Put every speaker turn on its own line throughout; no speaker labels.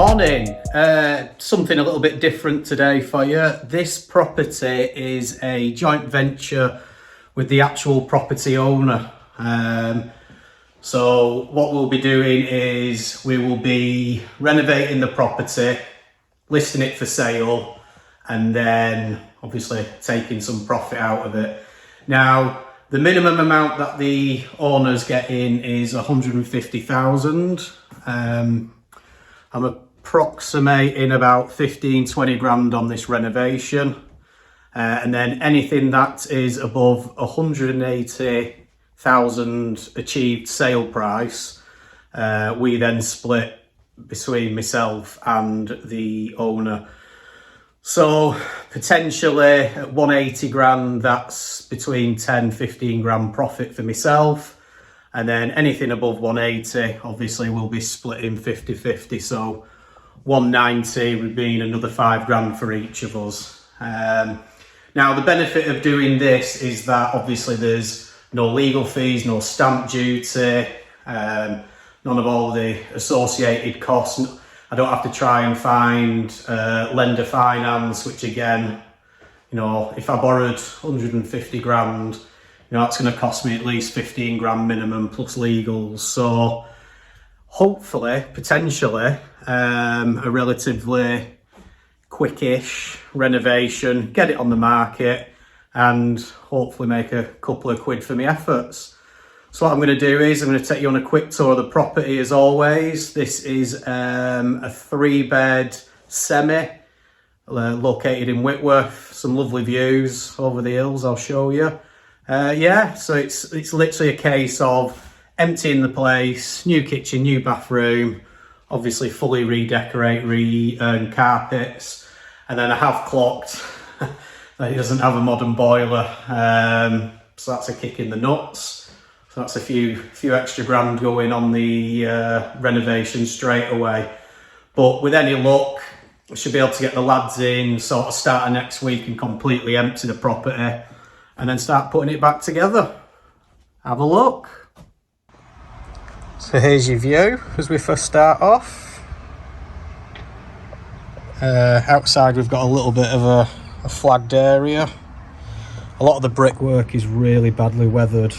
Morning. Something a little bit different today for you. This property is a joint venture with the actual property owner. So what we'll be doing is we will be renovating the property, listing it for sale, and then obviously taking some profit out of it. Now, the minimum amount that the owner's getting is 150,000. I'm approximating about 15-20 grand on this renovation, and then anything that is above 180,000 achieved sale price, we then split between myself and the owner. So potentially at 180 grand, that's between 10-15 grand profit for myself. And then anything above 180, obviously we'll be splitting 50-50. So 190 would mean another 5 grand for each of us. Now the benefit of doing this is that obviously there's no legal fees, no stamp duty, none of all the associated costs. I don't have to try and find lender finance, which again, you know, if I borrowed 150 grand, you know, that's going to cost me at least 15 grand minimum plus legals. So hopefully, potentially, a relatively quickish renovation, get it on the market, and hopefully make a couple of quid for my efforts. So what I'm going to do is I'm going to take you on a quick tour of the property as always. This is a 3-bed semi located in Whitworth. Some lovely views over the hills, I'll show you. Yeah, so it's literally a case of emptying the place, new kitchen, new bathroom, obviously fully redecorate, carpets, and then I have clocked that it doesn't have a modern boiler, so that's a kick in the nuts. So that's a few extra grand going on the renovation straight away. But with any luck, we should be able to get the lads in sort of starting next week and completely empty the property, and then start putting it back together. Have a look. So here's your view as we first start off. Outside we've got a little bit of a flagged area. A lot of the brickwork is really badly weathered.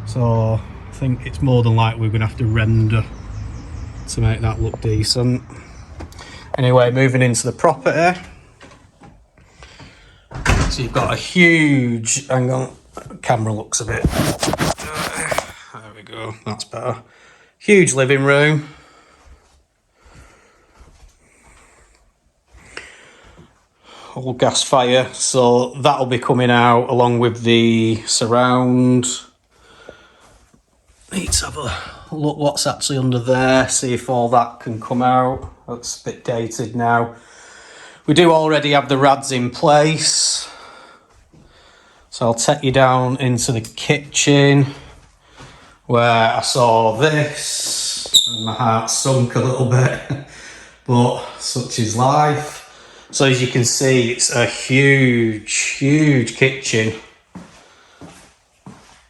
So I think it's more than likely we're going to have to render to make that look decent. Anyway, moving into the property. So you've got a huge, hang on, camera looks a bit, there we go, that's better. Huge living room. All gas fire, so that'll be coming out along with the surround. Need to have a look what's actually under there, see if all that can come out. That's a bit dated now. We do already have the rads in place. So I'll take you down into the kitchen where I saw this and my heart sunk a little bit, but such is life. So as you can see, it's a huge kitchen.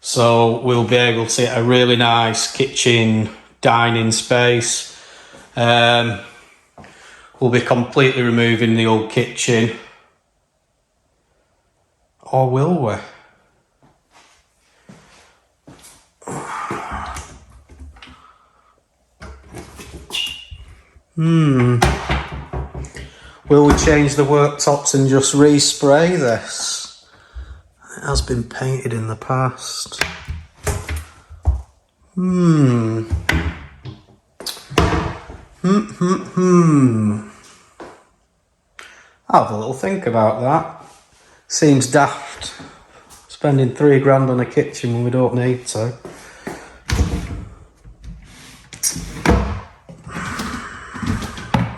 So we'll be able to get a really nice kitchen dining space. We'll be completely removing the old kitchen. Or will we? Will we change the worktops and just respray this? It has been painted in the past. I'll have a little think about that. Seems daft spending 3 grand on a kitchen when we don't need to.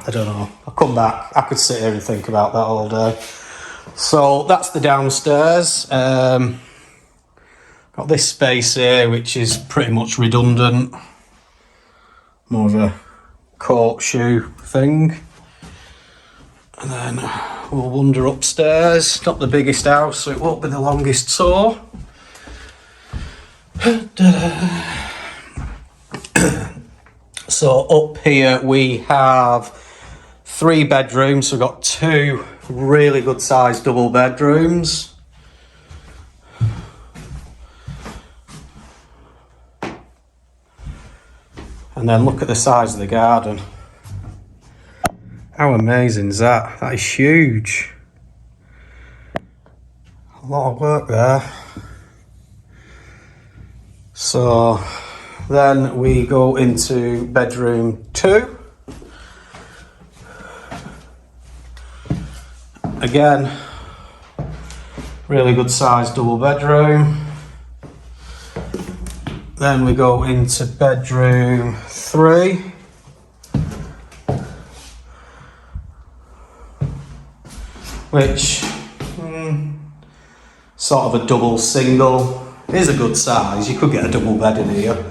I don't know. I'll come back. I could sit here and think about that all day. So that's the downstairs. Got this space here, which is pretty much redundant. More of a court shoe thing. And then we'll wander upstairs. Not the biggest house, so it won't be the longest tour. So up here we have 3 bedrooms. We've got 2 really good sized double bedrooms. And then look at the size of the garden. How amazing is that? That is huge. A lot of work there. So then we go into bedroom 2. Again, really good sized double bedroom. Then we go into bedroom 3. Which, sort of a double single. It is a good size. You could get a double bed in here.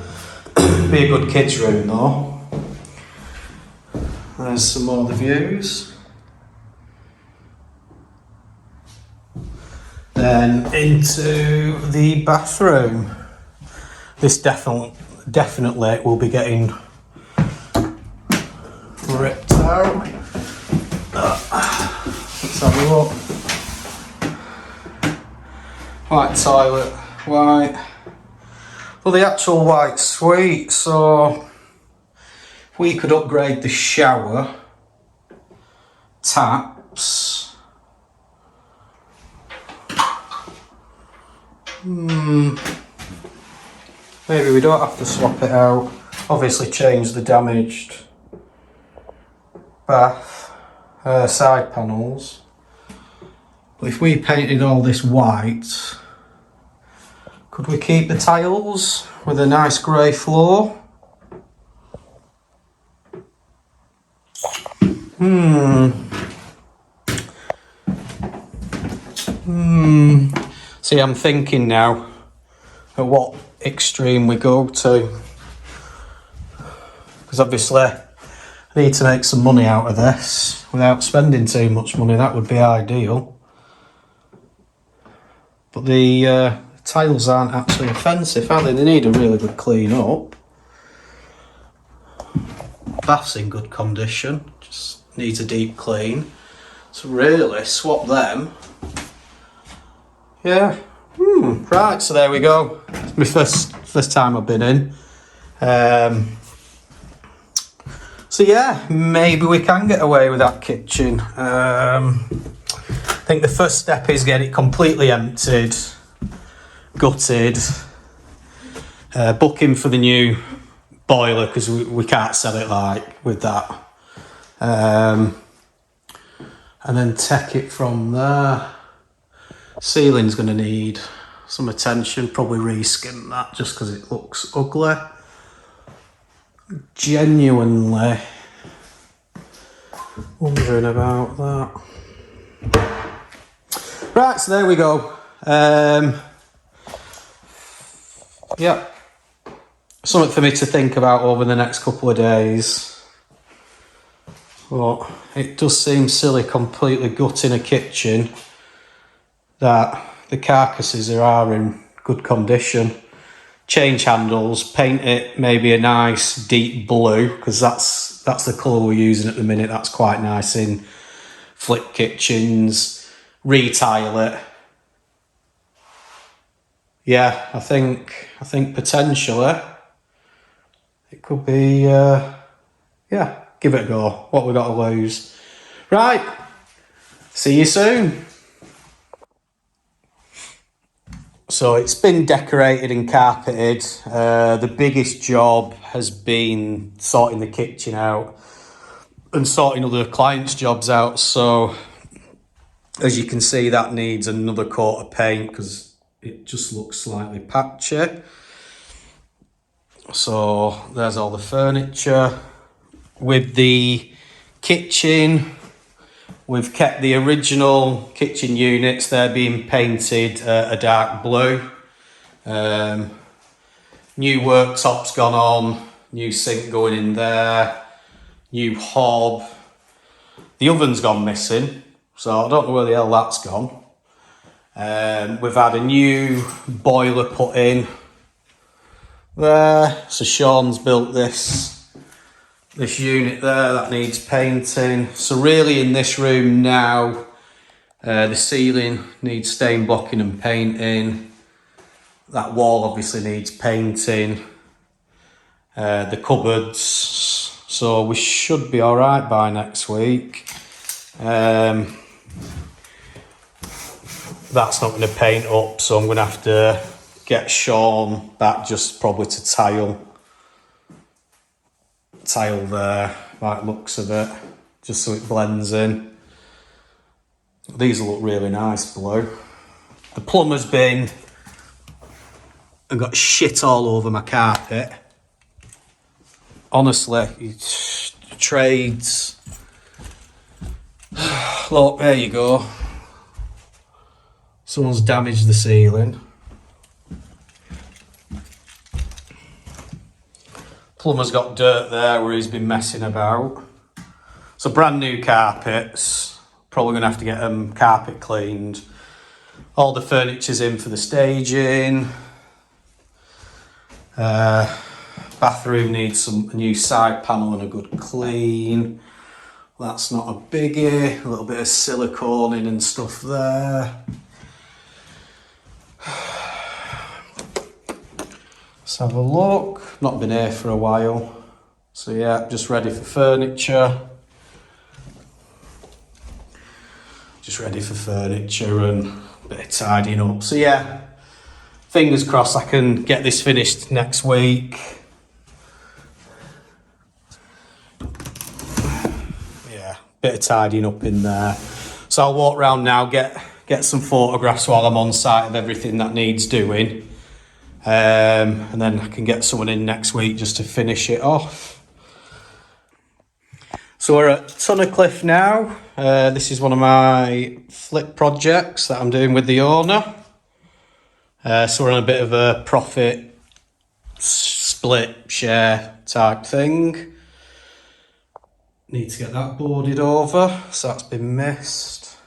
Be a good kids room though. There's some more of the views. Then into the bathroom. This definitely will be getting ripped out. Let's have a look. White toilet, white. Well, the actual white suite, so if we could upgrade the shower, taps. Maybe we don't have to swap it out. Obviously change the damaged bath, side panels. But if we painted all this white, could we keep the tiles with a nice grey floor? See, I'm thinking now at what extreme we go to, because obviously I need to make some money out of this without spending too much money. That would be ideal, but the tiles aren't actually offensive, are they? They need a really good clean up. Bath's in good condition, just needs a deep clean, so really swap them. Yeah. Right, so there we go. It's my first time I've been in. So yeah, maybe we can get away with that kitchen. I think the first step is get it completely emptied, gutted, booking for the new boiler, because we can't sell it like with that. And then take it from there. Ceiling's going to need some attention, probably reskin that just because it looks ugly. Genuinely wondering about that. Right, so there we go. Yeah, something for me to think about over the next couple of days. But it does seem silly completely gutting a kitchen that the carcasses are in good condition. Change handles, paint it maybe a nice deep blue, because that's the colour we're using at the minute. That's quite nice in flip kitchens. Retile it. Yeah, I think potentially it could be yeah, give it a go. What we got to lose. Right, see you soon. So it's been decorated and carpeted. The biggest job has been sorting the kitchen out and sorting other clients' jobs out. So as you can see, that needs another coat of paint because it just looks slightly patchy. So there's all the furniture. With the kitchen, we've kept the original kitchen units. They're being painted a dark blue. New worktops gone on, new sink going in there, new hob. The oven's gone missing, so I don't know where the hell that's gone. We've had a new boiler put in there. So Sean's built this this unit there, that needs painting. So really in this room now, the ceiling needs stain blocking and painting. That wall obviously needs painting. The cupboards, so we should be all right by next week. That's not going to paint up, so I'm going to have to get Sean back just probably to tile there, like looks of it, just so it blends in. These will look really nice blue. The plumber's been and got shit all over my carpet. Honestly, it's trades. Look, there you go. Someone's damaged the ceiling. Plumber's got dirt there where he's been messing about. So brand new carpets. Probably going to have to get them carpet cleaned. All the furniture's in for the staging. Bathroom needs a new side panel and a good clean. That's not a biggie. A little bit of silicone in and stuff there. Let's have a look. Not been here for a while. So yeah, just ready for furniture. Just ready for furniture and a bit of tidying up. So yeah, fingers crossed I can get this finished next week. Yeah, bit of tidying up in there. So I'll walk around now, get some photographs while I'm on site of everything that needs doing. And then I can get someone in next week just to finish it off. So we're at Tonacliffe now. This is one of my flip projects that I'm doing with the owner. So we're on a bit of a profit split share type thing. Need to get that boarded over, so that's been missed.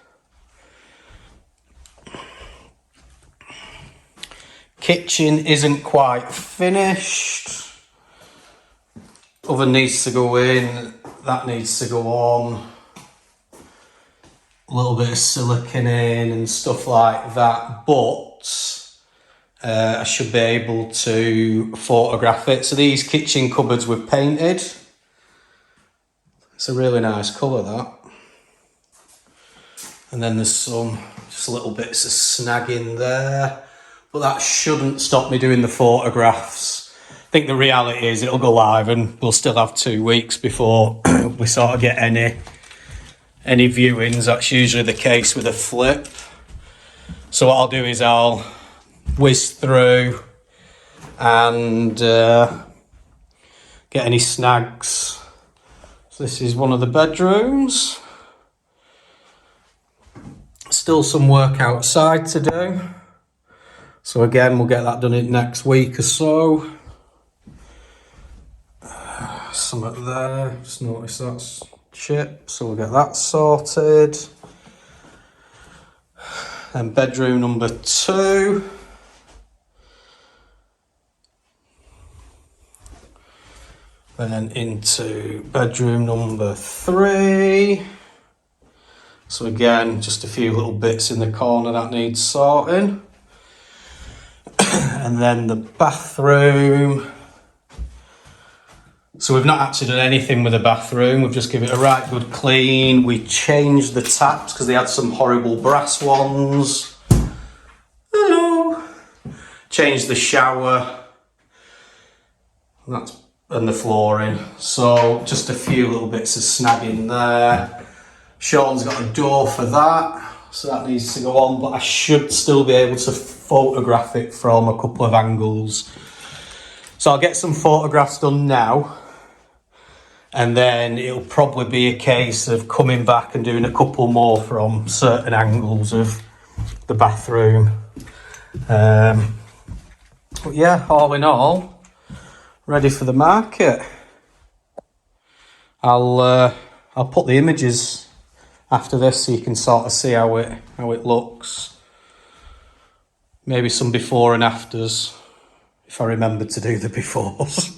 Kitchen isn't quite finished. Oven needs to go in, that needs to go on. A little bit of silicone in and stuff like that, but I should be able to photograph it. So these kitchen cupboards were painted. It's a really nice colour, that. And then there's some just little bits of snagging there. But that shouldn't stop me doing the photographs. I think the reality is it'll go live and we'll still have 2 weeks before we sort of get any viewings. That's usually the case with a flip. So what I'll do is I'll whiz through and get any snags. So this is one of the bedrooms. Still some work outside to do. So again, we'll get that done in next week or so. Something there, just noticed that's chipped, so we'll get that sorted. And bedroom number 2. Then into bedroom number 3. So again, just a few little bits in the corner that needs sorting. And then the bathroom. So we've not actually done anything with the bathroom. We've just given it a right good clean. We changed the taps because they had some horrible brass ones. Hello. Changed the shower. And the flooring. So just a few little bits of snagging there. Sean's got a door for that. So that needs to go on, but I should still be able to photograph it from a couple of angles. So I'll get some photographs done now, and then it'll probably be a case of coming back and doing a couple more from certain angles of the bathroom. But yeah, all in all, ready for the market. I'll put the images after this so you can sort of see how it looks. Maybe some before and afters, if I remember to do the befores.